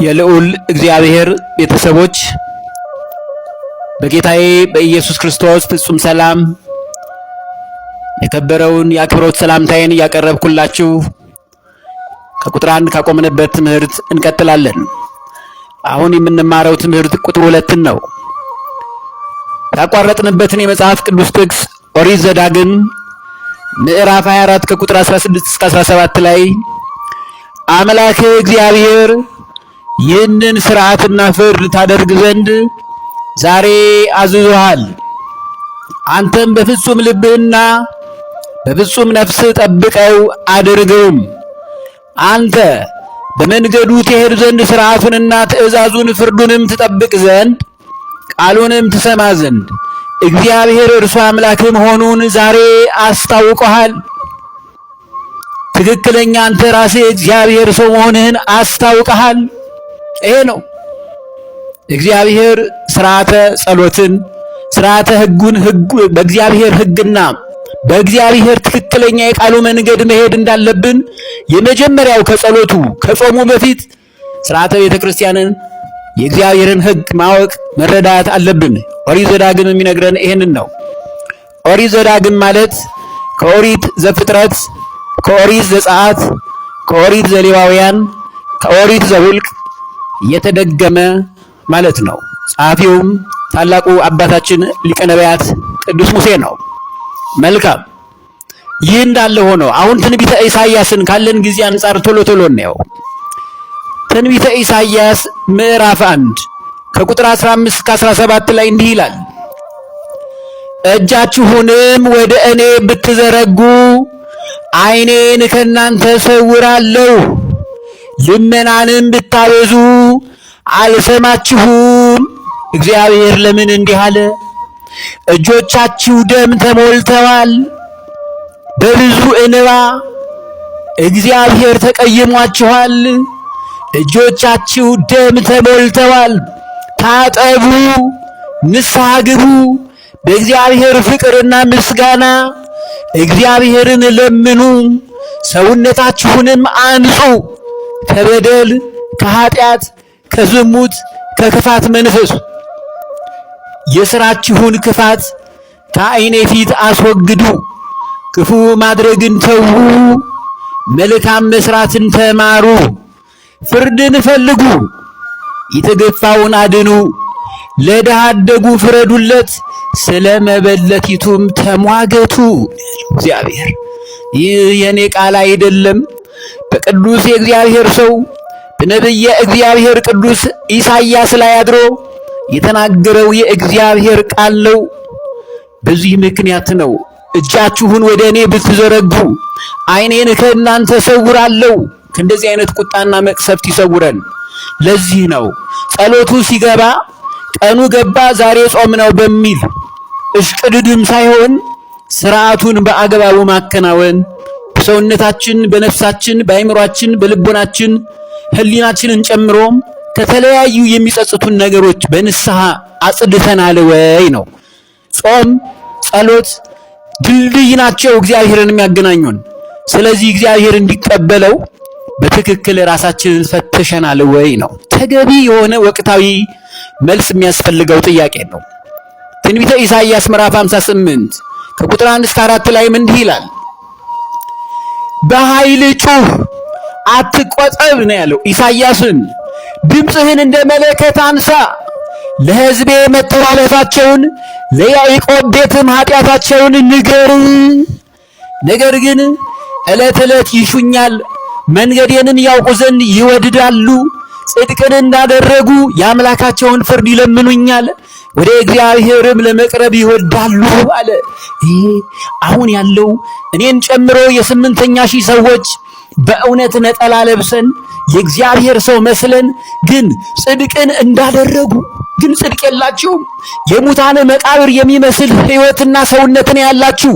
የልዑል እግዚአብሔር ቤተሰቦች በጌታዬ በኢየሱስ ክርስቶስ ፍጹም ሰላም የከበረውን የአክብሮት ሰላምታዬን ያቀረብኩላችሁ ከቁጥር 1 ካቆምንበት ትምህርት እንቀጥላለን። አሁን የምንማረው ትምህርት ቁጥር 2 ነው። ያቋረጥንበትን የመጽሐፍ ቅዱስ ጥቅስ ኦሪት ዘዳግም ምዕራፍ 24 ከቁጥር 16 እስከ 17 ላይ አምላክ እግዚአብሔር ይህንን ሥርዓትና ፍርድ ታደርግ ዘንድ ዛሬ አዝዞሃል። አንተም በፍጹም ልብህና በፍጹም ነፍስህ ጠብቀው አድርገውም። አንተ በመንገዱ ትሄድ ዘንድ ሥርዓቱንና ትእዛዙን ፍርዱንም ትጠብቅ ዘንድ ቃሉንም ትሰማ ዘንድ እግዚአብሔር እርሱ አምላክህ መሆኑን ዛሬ አስታውቀሃል። ትክክለኛ አንተ ራስህ እግዚአብሔር ሰው መሆንህን አስታውቀሃል። ይሄ ነው እግዚአብሔር ሥርዓተ ጸሎትን ሥርዓተ ሕጉን በእግዚአብሔር ሕግና በእግዚአብሔር ትክክለኛ የቃሉ መንገድ መሄድ እንዳለብን የመጀመሪያው ከጸሎቱ ከጾሙ በፊት ሥርዓተ ቤተ ክርስቲያንን የእግዚአብሔርን ሕግ ማወቅ መረዳት አለብን። ኦሪት ዘዳግም የሚነግረን ይሄንን ነው። ኦሪት ዘዳግም ማለት ከኦሪት ዘፍጥረት፣ ከኦሪት ዘጸአት፣ ከኦሪት ዘሌዋውያን፣ ከኦሪት ዘኍልቍ የተደገመ ማለት ነው። ጸሐፊውም ታላቁ አባታችን ሊቀ ነቢያት ቅዱስ ሙሴ ነው። መልካም። ይህ እንዳለ ሆኖ አሁን ትንቢተ ኢሳይያስን ካለን ጊዜ አንጻር ቶሎ እናየው። ትንቢተ ኢሳይያስ ምዕራፍ 1 ከቁጥር 15 እስከ 17 ላይ እንዲህ ይላል። እጃችሁንም ወደ እኔ ብትዘረጉ ዓይኔን ከእናንተ እሰውራለሁ፣ ልመናንም ብታበዙ አልሰማችሁም። እግዚአብሔር ለምን እንዲህ አለ? እጆቻችሁ ደም ተሞልተዋል፣ በብዙ እንባ እግዚአብሔር ተቀይሟችኋል። እጆቻችሁ ደም ተሞልተዋል። ታጠቡ፣ ንስሐ ግቡ፣ በእግዚአብሔር ፍቅርና ምስጋና እግዚአብሔርን ለምኑ፣ ሰውነታችሁንም አንጹ፣ ከበደል ከኃጢአት ከዝሙት ከክፋት መንፈስ የሥራችሁን ክፋት ከዓይኔ ፊት አስወግዱ። ክፉ ማድረግን ተዉ፣ መልካም መስራትን ተማሩ። ፍርድን ፈልጉ፣ የተገፋውን አድኑ፣ ለድሃ አደጉ ፍረዱለት፣ ስለ መበለቲቱም ተሟገቱ። እግዚአብሔር ይህ የኔ ቃል አይደለም። በቅዱስ የእግዚአብሔር ሰው በነቢየ እግዚአብሔር ቅዱስ ኢሳይያስ ላይ አድሮ የተናገረው የእግዚአብሔር ቃል ነው። በዚህ ምክንያት ነው እጃችሁን ወደ እኔ ብትዘረጉ ዓይኔን ከእናንተ እሰውራለሁ። ከእንደዚህ አይነት ቁጣና መቅሰፍት ይሰውረን። ለዚህ ነው ጸሎቱ ሲገባ ቀኑ ገባ ዛሬ ጾም ነው በሚል እሽቅድድም ሳይሆን ሥርዓቱን በአግባቡ ማከናወን በሰውነታችን፣ በነፍሳችን፣ በአእምሯችን፣ በልቦናችን ሕሊናችንን ጨምሮ ከተለያዩ የሚጸጽቱን ነገሮች በንስሐ አጽድተናል ወይ ነው። ጾም፣ ጸሎት ድልድይ ናቸው እግዚአብሔርን የሚያገናኙን። ስለዚህ እግዚአብሔር እንዲቀበለው በትክክል ራሳችንን ፈትሸናል ወይ ነው። ተገቢ የሆነ ወቅታዊ መልስ የሚያስፈልገው ጥያቄ ነው። ትንቢተ ኢሳይያስ ምዕራፍ 58 ከቁጥር 1 እስከ 4 ላይ እንዲህ ይላል። በኃይል ጩህ አትቆጠብ ነው ያለው ኢሳይያስን። ድምፅህን እንደ መለከት አንሳ፣ ለሕዝቤ መተላለፋቸውን ለያዕቆብ ቤትም ኃጢአታቸውን ንገር። ነገር ግን ዕለት ዕለት ይሹኛል፣ መንገዴንም ያውቁ ዘንድ ይወድዳሉ። ጽድቅን እንዳደረጉ የአምላካቸውን ፍርድ ይለምኑኛል፣ ወደ እግዚአብሔርም ለመቅረብ ይወዳሉ አለ። ይሄ አሁን ያለው እኔን ጨምሮ የ8,000 ሰዎች በእውነት ነጠላ ለብሰን የእግዚአብሔር ሰው መስለን ግን ጽድቅን እንዳደረጉ ግን ጽድቅ የላችሁም። የሙታን መቃብር የሚመስል ሕይወትና ሰውነትን ያላችሁ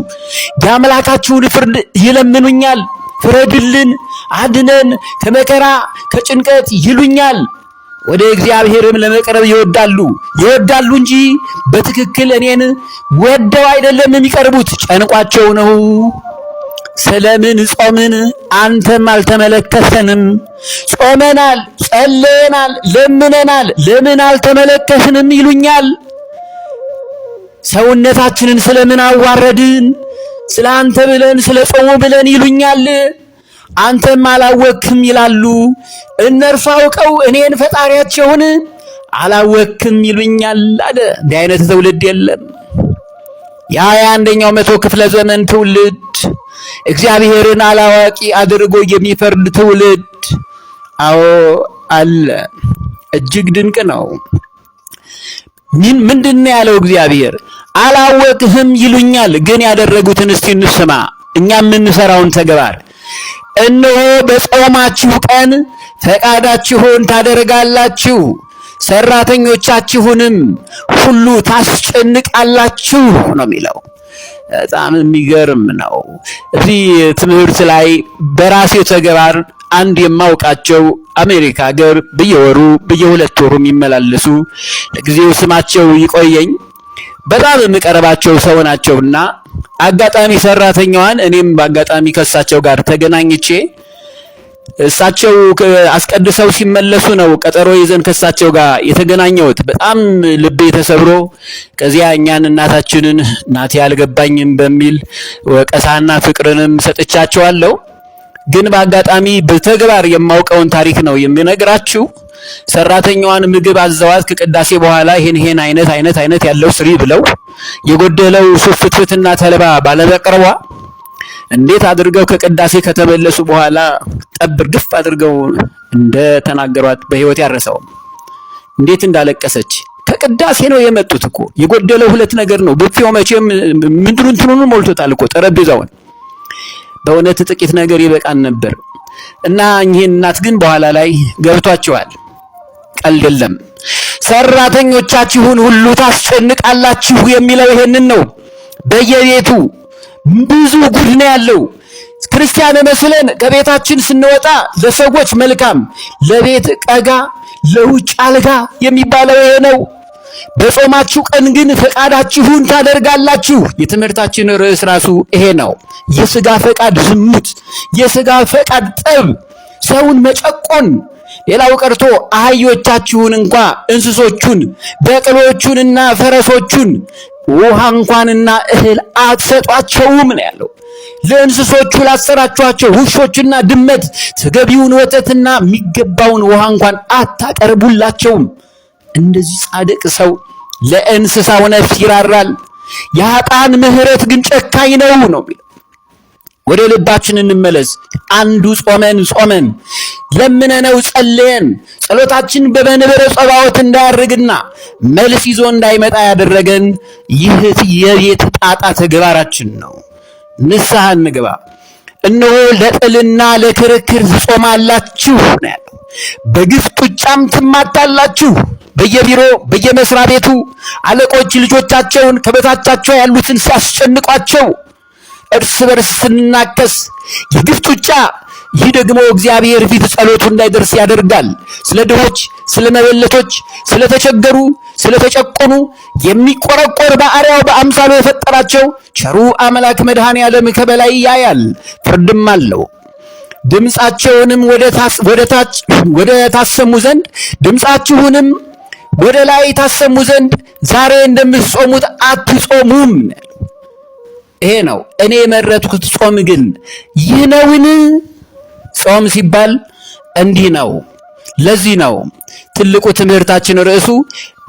የአምላካችሁን ፍርድ ይለምኑኛል። ፍረድልን፣ አድነን፣ ከመከራ ከጭንቀት ይሉኛል። ወደ እግዚአብሔርም ለመቅረብ ይወዳሉ እንጂ በትክክል እኔን ወደው አይደለም የሚቀርቡት፣ ጨንቋቸው ነው። ስለምን ጾምን? አንተም አልተመለከተንም። ጾመናል፣ ጸለየናል፣ ለምነናል፣ ለምን አልተመለከትንም ይሉኛል። ሰውነታችንን ስለምን አዋረድን? ስለ አንተ ብለን ስለ ጾሙ ብለን ይሉኛል። አንተም አላወክም ይላሉ። እነርሱ አውቀው እኔን ፈጣሪያቸውን አላወክም ይሉኛል አለ። እንዲህ አይነት ትውልድ የለም። የ21ኛው መቶ ክፍለ ዘመን ትውልድ እግዚአብሔርን አላዋቂ አድርጎ የሚፈርድ ትውልድ አዎ አለ። እጅግ ድንቅ ነው። ምንድነው ያለው እግዚአብሔር? አላወቅህም ይሉኛል። ግን ያደረጉትን እስቲ እንስማ፣ እኛ የምንሰራውን ተግባር። እነሆ በጾማችሁ ቀን ፈቃዳችሁን ታደርጋላችሁ፣ ሰራተኞቻችሁንም ሁሉ ታስጨንቃላችሁ ነው የሚለው። በጣም የሚገርም ነው። እዚህ ትምህርት ላይ በራሴ ተግባር አንድ የማውቃቸው አሜሪካ ሀገር በየወሩ በየሁለት ወሩ የሚመላለሱ ለጊዜው ስማቸው ይቆየኝ በጣም የምቀርባቸው ሰው ናቸውና አጋጣሚ ሰራተኛዋን እኔም በአጋጣሚ ከሳቸው ጋር ተገናኝቼ እሳቸው አስቀድሰው ሲመለሱ ነው ቀጠሮ ይዘን ከሳቸው ጋር የተገናኘሁት። በጣም ልቤ ተሰብሮ ከዚያ እኛን እናታችንን እናቴ አልገባኝም በሚል ወቀሳና ፍቅርንም ሰጥቻቸዋለሁ። ግን በአጋጣሚ በተግባር የማውቀውን ታሪክ ነው የሚነግራችሁ። ሰራተኛዋን ምግብ አዘዋት ከቅዳሴ በኋላ ይሄን አይነት ያለው ስሪ ብለው የጎደለው ሱፍ ፍትፍትና ተልባ ባለበቅርቧ እንዴት አድርገው ከቅዳሴ ከተመለሱ በኋላ ጠብር ግፍ አድርገው እንደተናገሯት በህይወት ያረሰው እንዴት እንዳለቀሰች። ከቅዳሴ ነው የመጡት እኮ የጎደለው ሁለት ነገር ነው። ቡፌው መቼም ምንድሩን ሞልቶታል እኮ ጠረጴዛውን። በእውነት ጥቂት ነገር ይበቃን ነበር። እና እኚህን እናት ግን በኋላ ላይ ገብቷቸዋል። ቀልድ የለም። ሰራተኞቻችሁን ሁሉ ታስጨንቃላችሁ የሚለው ይሄንን ነው። በየቤቱ ብዙ ጉድ ነው ያለው። ክርስቲያን መስለን ከቤታችን ስንወጣ ለሰዎች መልካም፣ ለቤት ቀጋ፣ ለውጭ አልጋ የሚባለው ይሄ ነው። በጾማችሁ ቀን ግን ፈቃዳችሁን ታደርጋላችሁ። የትምህርታችን ርዕስ ራሱ ይሄ ነው። የሥጋ ፈቃድ ዝሙት፣ የሥጋ ፈቃድ ጠብ፣ ሰውን መጨቆን። ሌላው ቀርቶ አህዮቻችሁን እንኳ እንስሶቹን በቅሎቹንና ፈረሶቹን ውሃ እንኳንና እህል አትሰጧቸውም ነው ያለው። ለእንስሶቹ ላሰራችኋቸው ውሾችና ድመት ተገቢውን ወተትና የሚገባውን ውሃ እንኳን አታቀርቡላቸውም። እንደዚህ ጻድቅ ሰው ለእንስሳው ነፍስ ይራራል፣ የኃጥአን ምሕረት ግን ጨካኝ ነው ነው የሚለው። ወደ ልባችን እንመለስ። አንዱ ጾመን ለምነነው ጸልየን ጸሎታችን በመንበረ ጸባዖት እንዳያርግና መልስ ይዞ እንዳይመጣ ያደረገን ይህ የቤት ጣጣ ተግባራችን ነው። ንስሐ እንግባ። እነሆ ለጥልና ለክርክር ትጾማላችሁ ነው ያለው። በግፍ ጡጫም ትማታላችሁ። በየቢሮ በየመስሪያ ቤቱ አለቆች ልጆቻቸውን ከበታቻቸው ያሉትን ሲያስጨንቋቸው እርስ በርስ ስንናከስ የግፍ ጡጫ። ይህ ደግሞ እግዚአብሔር ፊት ጸሎቱ እንዳይደርስ ያደርጋል። ስለ ድሆች፣ ስለ መበለቶች፣ ስለተቸገሩ፣ ስለተጨቆኑ የሚቆረቆር ባሪያው በአምሳሉ የፈጠራቸው ቸሩ አምላክ መድኃኔ ዓለም ከበላይ ያያል፣ ፍርድም አለው። ድምፃቸውንም ወደ ታሰሙ ዘንድ ድምፃችሁንም ወደ ላይ ታሰሙ ዘንድ ዛሬ እንደምትጾሙት አትጾሙም። ይሄ ነው እኔ የመረጥኩት ጾም ግን ይህ ነውን? ጾም ሲባል እንዲህ ነው። ለዚህ ነው ትልቁ ትምህርታችን ርዕሱ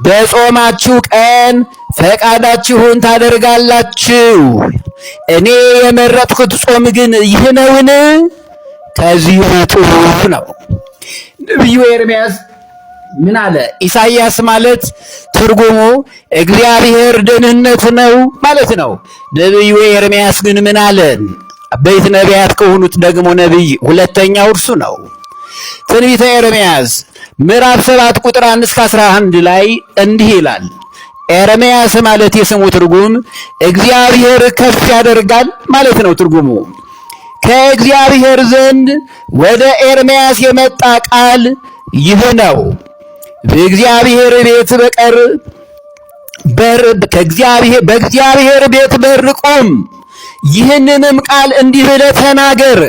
በጾማችሁ ቀን ፈቃዳችሁን ታደርጋላችሁ። እኔ የመረጥኩት ጾም ግን ይህ ነውን? ከዚህ ውጡ ነው። ነቢዩ ኤርምያስ ምን አለ? ኢሳይያስ ማለት ትርጉሙ እግዚአብሔር ደህንነት ነው ማለት ነው። ነቢዩ ኤርምያስ ግን ምን አለ? አበይት ነቢያት ከሆኑት ደግሞ ነቢይ ሁለተኛው እርሱ ነው። ትንቢተ ኤርምያስ ምዕራፍ 7 ቁጥር 1 እስከ 11 ላይ እንዲህ ይላል። ኤርምያስ ማለት የስሙ ትርጉም እግዚአብሔር ከፍ ያደርጋል ማለት ነው። ትርጉሙ ከእግዚአብሔር ዘንድ ወደ ኤርምያስ የመጣ ቃል ይህ ነው። በእግዚአብሔር ቤት በእግዚአብሔር ቤት በር ቁም፣ ይህንንም ቃል እንዲህ ብለህ ተናገር፣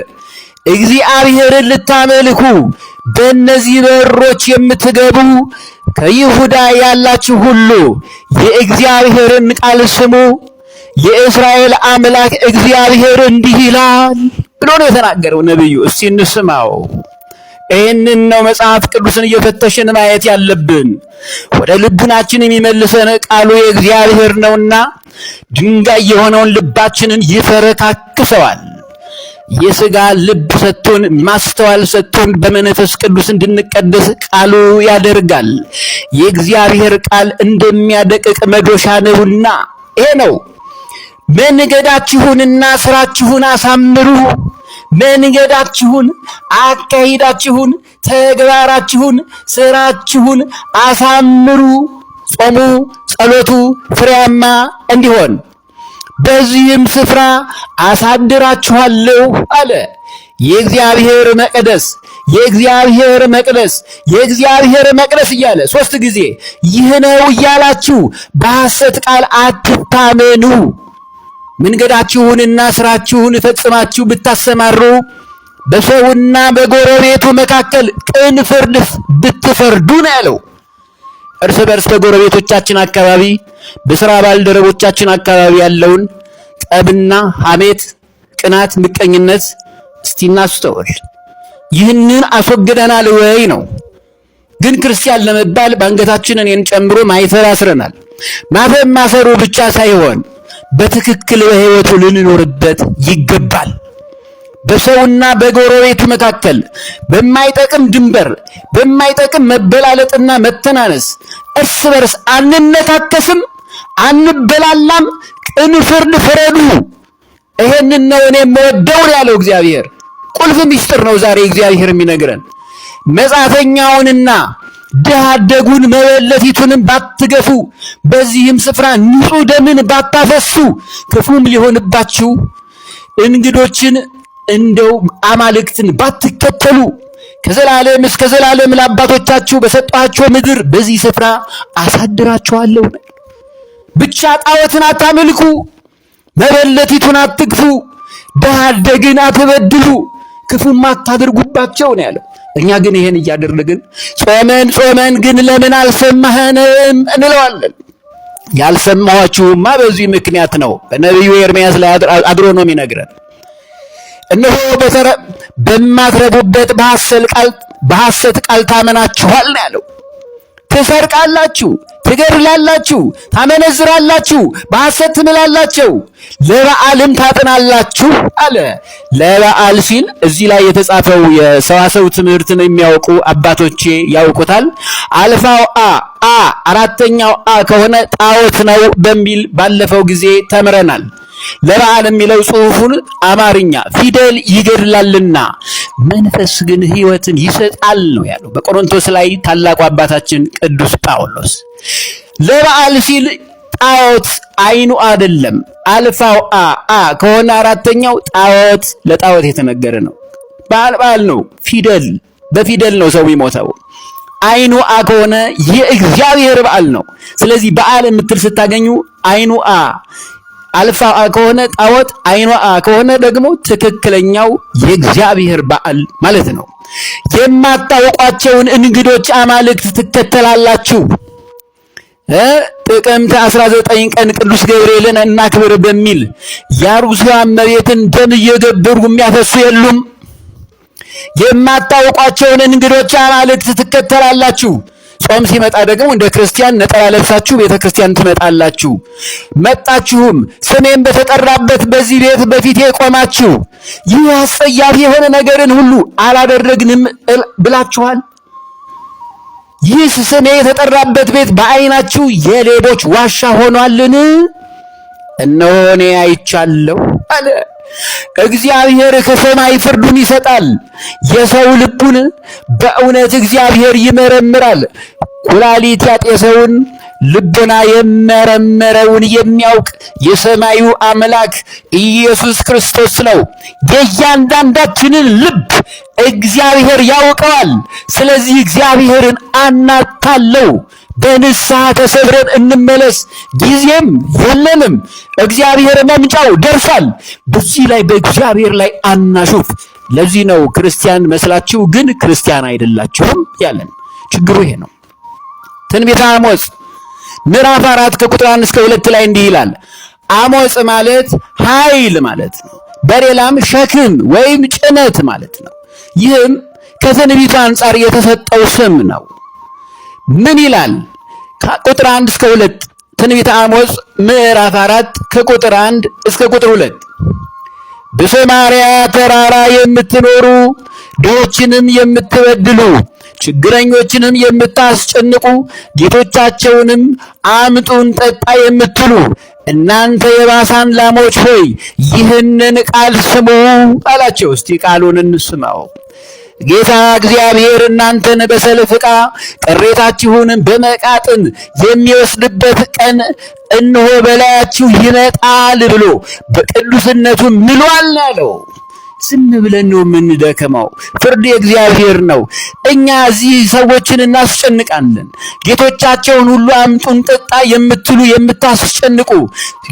እግዚአብሔርን ልታመልኩ በእነዚህ በሮች የምትገቡ ከይሁዳ ያላችሁ ሁሉ የእግዚአብሔርን ቃል ስሙ፣ የእስራኤል አምላክ እግዚአብሔር እንዲህ ይላል ብሎ ነው የተናገረው ነብዩ። እስቲ እንስማው። ይህንን ነው መጽሐፍ ቅዱስን እየፈተሽን ማየት ያለብን። ወደ ልቡናችን የሚመልሰን ቃሉ የእግዚአብሔር ነውና ድንጋይ የሆነውን ልባችንን ይፈረካክሰዋል። የሥጋ ልብ ሰጥቶን ማስተዋል ሰጥቶን በመንፈስ ቅዱስ እንድንቀደስ ቃሉ ያደርጋል። የእግዚአብሔር ቃል እንደሚያደቅቅ መዶሻ ነውና ይሄ ነው። መንገዳችሁንና ስራችሁን አሳምሩ። መንገዳችሁን፣ አካሄዳችሁን፣ ተግባራችሁን፣ ስራችሁን አሳምሩ። ጾሙ፣ ጸሎቱ ፍሬያማ እንዲሆን በዚህም ስፍራ አሳድራችኋለሁ አለ። የእግዚአብሔር መቅደስ፣ የእግዚአብሔር መቅደስ፣ የእግዚአብሔር መቅደስ እያለ 3 ጊዜ ይህ ነው እያላችሁ በሐሰት ቃል አትታመኑ። መንገዳችሁንና ስራችሁን ፈጽማችሁ ብታሰማሩ በሰውና በጎረቤቱ መካከል ቅን ፍርድ ብትፈርዱ ነው ያለው። እርስ በርስ በጎረቤቶቻችን አካባቢ፣ በሥራ ባልደረቦቻችን አካባቢ ያለውን ጠብና ሐሜት፣ ቅናት፣ ምቀኝነት እስቲ እናስተውል። ይህንን አስወግደናል ወይ ነው? ግን ክርስቲያን ለመባል በአንገታችን እኔን ጨምሮ ማይተር አስረናል። ማተብ ማሰሩ ብቻ ሳይሆን በትክክል በሕይወቱ ልንኖርበት ይገባል። በሰውና በጎረቤቱ መካከል በማይጠቅም ድንበር፣ በማይጠቅም መበላለጥና መተናነስ እርስ በርስ አንነካከስም፣ አንበላላም። ቅን ፍርድ ፍረዱ። ይሄንን ነው እኔ የምወደው ያለው እግዚአብሔር። ቁልፍ ምስጢር ነው ዛሬ እግዚአብሔር የሚነግረን። መጻተኛውንና ድሃ አደጉን መበለቲቱንም ባትገፉ፣ በዚህም ስፍራ ንጹሕ ደምን ባታፈሱ፣ ክፉም ሊሆንባችሁ እንግዶችን እንደው አማልክትን ባትከተሉ፣ ከዘላለም እስከ ዘላለም ለአባቶቻችሁ በሰጧቸው ምድር በዚህ ስፍራ አሳድራችኋለሁ። ብቻ ጣዖትን አታምልኩ፣ መበለቲቱን አትግፉ፣ ድሃ አደግን አትበድሉ፣ ክፉም አታድርጉባቸው ነው ያለው። እኛ ግን ይሄን እያደረግን ጾመን ግን ለምን አልሰማኸንም እንለዋለን። ያልሰማኋችሁማ በዚህ ምክንያት ነው። በነቢዩ ኤርምያስ ላይ አድሮ ነው የሚነግረን። እነሆ በማትረቡበት በሐሰት ቃል ታመናችኋል ነው ያለው። ትሰርቃላችሁ፣ ትገድላላችሁ፣ ታመነዝራላችሁ፣ በሐሰት ትምላላችሁ፣ ለበዓልም ታጥናላችሁ አለ። ለበዓል ሲል እዚህ ላይ የተጻፈው የሰዋሰው ትምህርትን የሚያውቁ አባቶቼ ያውቁታል። አልፋው አ አራተኛው አ ከሆነ ጣዖት ነው በሚል ባለፈው ጊዜ ተምረናል። ለበዓል የሚለው ጽሑፉን አማርኛ ፊደል ይገድላልና መንፈስ ግን ሕይወትን ይሰጣል ነው ያለው በቆሮንቶስ ላይ ታላቁ አባታችን ቅዱስ ጳውሎስ። ለበዓል ሲል ጣዖት አይኑ አይደለም። አልፋው አ ከሆነ አራተኛው ጣዖት ለጣዖት የተነገረ ነው። በዓል ነው። ፊደል በፊደል ነው ሰው የሚሞተው። አይኑ አ ከሆነ የእግዚአብሔር በዓል ነው። ስለዚህ በዓል የምትል ስታገኙ አይኑ አ አልፋ አ ከሆነ ጣዖት፣ አይኑ አ ከሆነ ደግሞ ትክክለኛው የእግዚአብሔር በዓል ማለት ነው። የማታውቋቸውን እንግዶች አማልክት ትከተላላችሁ። ጥቅምት 19 ቀን ቅዱስ ገብርኤልን እናክብር በሚል የአርጉዝቷን እመቤትን ደም እየገበሩ የሚያፈሱ የሉም። የማታውቋቸውን እንግዶች አማልክት ትከተላላችሁ። ጾም ሲመጣ ደግሞ እንደ ክርስቲያን ነጠላ ለብሳችሁ ቤተ ክርስቲያን ትመጣላችሁ። መጣችሁም ስሜን በተጠራበት በዚህ ቤት በፊቴ ቆማችሁ ይህ አስጸያፊ የሆነ ነገርን ሁሉ አላደረግንም ብላችኋል። ይህ ስሜ የተጠራበት ቤት በዓይናችሁ የሌቦች ዋሻ ሆኗልን? እነሆ እኔ አይቻለሁ አለ እግዚአብሔር። ከሰማይ ፍርዱን ይሰጣል። የሰው ልቡን በእውነት እግዚአብሔር ይመረምራል። ኩላሊት ያጤሰውን ልቡና የመረመረውን የሚያውቅ የሰማዩ አምላክ ኢየሱስ ክርስቶስ ነው። የእያንዳንዳችንን ልብ እግዚአብሔር ያውቀዋል። ስለዚህ እግዚአብሔርን አናታለው፣ በንስሐ ተሰብረን እንመለስ። ጊዜም የለንም። እግዚአብሔር መምጫው ደርሷል። በዚህ ላይ በእግዚአብሔር ላይ አናሹፍ። ለዚህ ነው ክርስቲያን መስላችሁ ግን ክርስቲያን አይደላችሁም ያለን። ችግሩ ይሄ ነው። ትንቢተ አሞጽ ምዕራፍ 4 ከቁጥር 1 እስከ 2 ላይ እንዲህ ይላል። አሞጽ ማለት ኃይል ማለት ነው። በሌላም ሸክም ወይም ጭነት ማለት ነው። ይህም ከትንቢቱ አንጻር የተሰጠው ስም ነው። ምን ይላል? ከቁጥር 1 እስከ 2 ትንቢተ አሞጽ ምዕራፍ 4 ከቁጥር 1 እስከ ቁጥር 2 በሰማርያ ተራራ የምትኖሩ ድሆችንም የምትበድሉ ችግረኞችንም የምታስጨንቁ ጌቶቻቸውንም አምጡን ጠጣ የምትሉ እናንተ የባሳን ላሞች ሆይ ይህንን ቃል ስሙ አላቸው። እስቲ ቃሉን እንስማው። ጌታ እግዚአብሔር እናንተን በሰልፍ ዕቃ ቅሬታችሁን በመቃጥን የሚወስድበት ቀን እነሆ በላያችሁ ይመጣል ብሎ በቅዱስነቱ ምሏል አለው። ዝም ብለን ነው የምንደከመው። ፍርድ የእግዚአብሔር ነው። እኛ እዚህ ሰዎችን እናስጨንቃለን። ጌቶቻቸውን ሁሉ አምጡን ጠጣ የምትሉ የምታስጨንቁ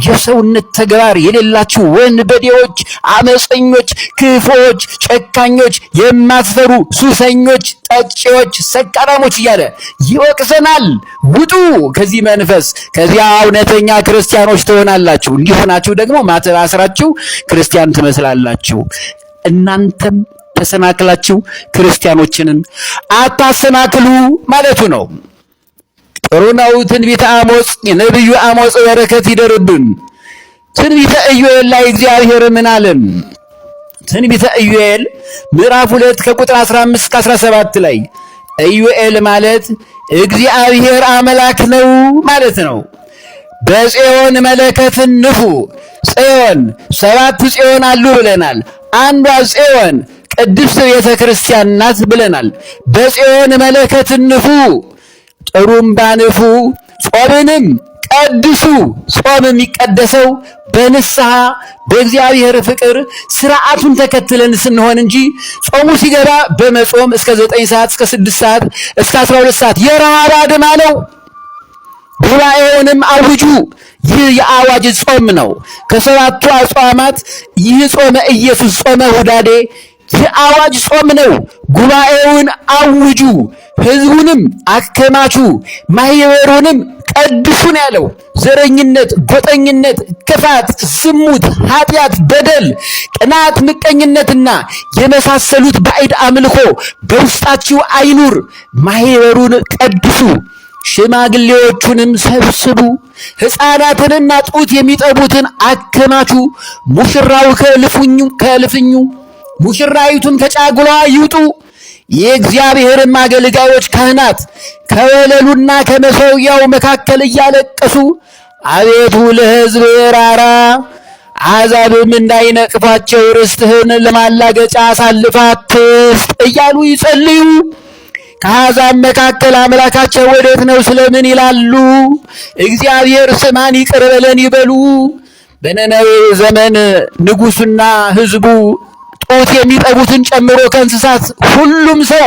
የሰውነት ተግባር የሌላችሁ ወንበዴዎች፣ አመፀኞች፣ ክፎች፣ ጨካኞች፣ የማትፈሩ ሱሰኞች፣ ጠጪዎች፣ ሰካራሞች እያለ ይወቅሰናል። ውጡ ከዚህ መንፈስ። ከዚያ እውነተኛ ክርስቲያኖች ትሆናላችሁ። እንዲሆናችሁ ደግሞ ማተብ አስራችሁ ክርስቲያን ትመስላላችሁ። እናንተም ተሰናክላችሁ ክርስቲያኖችንን አታሰናክሉ ማለቱ ነው። ጥሩ ነው። ትንቢተ አሞጽ የነቢዩ አሞጽ በረከት ይደርብን። ትንቢተ ኢዮኤል ላይ እግዚአብሔር ምን አለን? ትንቢተ ኢዮኤል ምዕራፍ 2 ከቁጥር 15 እስከ 17 ላይ ኢዮኤል ማለት እግዚአብሔር አምላክ ነው ማለት ነው። በጽዮን መለከትን ንፉ። ጽዮን 7 ጽዮን አሉ ብለናል። አንዷ ጽዮን ቅድስት ቤተ ክርስቲያን ናት ብለናል። በጽዮን መለከትን ንፉ፣ ጥሩምባ ንፉ፣ ጾምንም ቀድሱ። ጾም የሚቀደሰው በንስሐ በእግዚአብሔር ፍቅር ስርዓቱን ተከትለን ስንሆን እንጂ ጾሙ ሲገባ በመጾም እስከ 9 ሰዓት እስከ 6 ሰዓት እስከ 12 ሰዓት የረሃብ አድማ ነው። ጉባኤውንም አውጁ። ይህ የአዋጅ ጾም ነው። ከሰባቱ አጽዋማት ይህ ጾመ ኢየሱስ ጾመ ሁዳዴ የአዋጅ ጾም ነው። ጉባኤውን አውጁ፣ ሕዝቡንም አከማቹ፣ ማህበሩንም ቀድሱን ያለው ዘረኝነት፣ ጎጠኝነት፣ ክፋት፣ ዝሙት፣ ኃጢአት፣ በደል፣ ቅናት፣ ምቀኝነትና የመሳሰሉት ባዕድ አምልኮ በውስጣችሁ አይኑር። ማህበሩን ቀድሱ፣ ሽማግሌዎቹንም ሰብስቡ፣ ሕፃናትንና ጡት የሚጠቡትን አከማቹ። ሙሽራው ከእልፍኙ ሙሽራይቱን ከጫጉሏ ይውጡ። የእግዚአብሔርም አገልጋዮች ካህናት ከወለሉና ከመሠዊያው መካከል እያለቀሱ አቤቱ ለሕዝብ ራራ፣ አሕዛብም እንዳይነቅፋቸው ርስትህን ለማላገጫ አሳልፈህ አትስጥ እያሉ ይጸልዩ። ከአሕዛብ መካከል አምላካቸው ወዴት ነው ስለምን ይላሉ። እግዚአብሔር ስማን ይቅር በለን ይበሉ። በነነዌ ዘመን ንጉሡና ሕዝቡ ጡት የሚጠቡትን ጨምሮ ከእንስሳት ሁሉም ሰው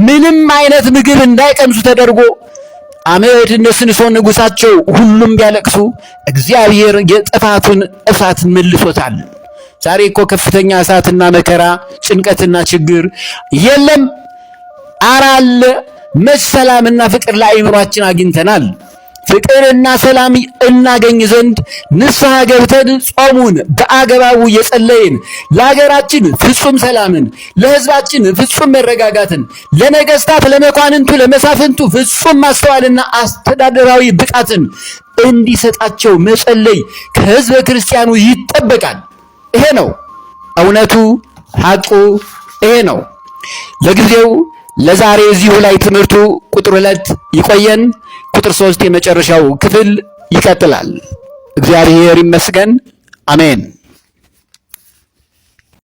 ምንም አይነት ምግብ እንዳይቀምሱ ተደርጎ አመድ ነስንሶ ንጉሳቸው ሁሉም ቢያለቅሱ እግዚአብሔር የጥፋቱን እሳት መልሶታል። ዛሬ እኮ ከፍተኛ እሳትና መከራ ጭንቀትና ችግር የለም አራለ መች ሰላምና ፍቅር ለአእምሯችን አግኝተናል። ፍቅርና ሰላም እናገኝ ዘንድ ንስሐ ገብተን ጾሙን በአገባቡ የጸለይን ለሀገራችን ፍጹም ሰላምን፣ ለሕዝባችን ፍጹም መረጋጋትን፣ ለነገስታት፣ ለመኳንንቱ፣ ለመሳፍንቱ ፍጹም ማስተዋልና አስተዳደራዊ ብቃትን እንዲሰጣቸው መጸለይ ከሕዝበ ክርስቲያኑ ይጠበቃል። ይሄ ነው እውነቱ፣ ሐቁ ይሄ ነው። ለጊዜው ለዛሬ እዚሁ ላይ ትምህርቱ ቁጥር 2 ይቆየን። ቁጥር 3 የመጨረሻው ክፍል ይቀጥላል። እግዚአብሔር ይመስገን። አሜን።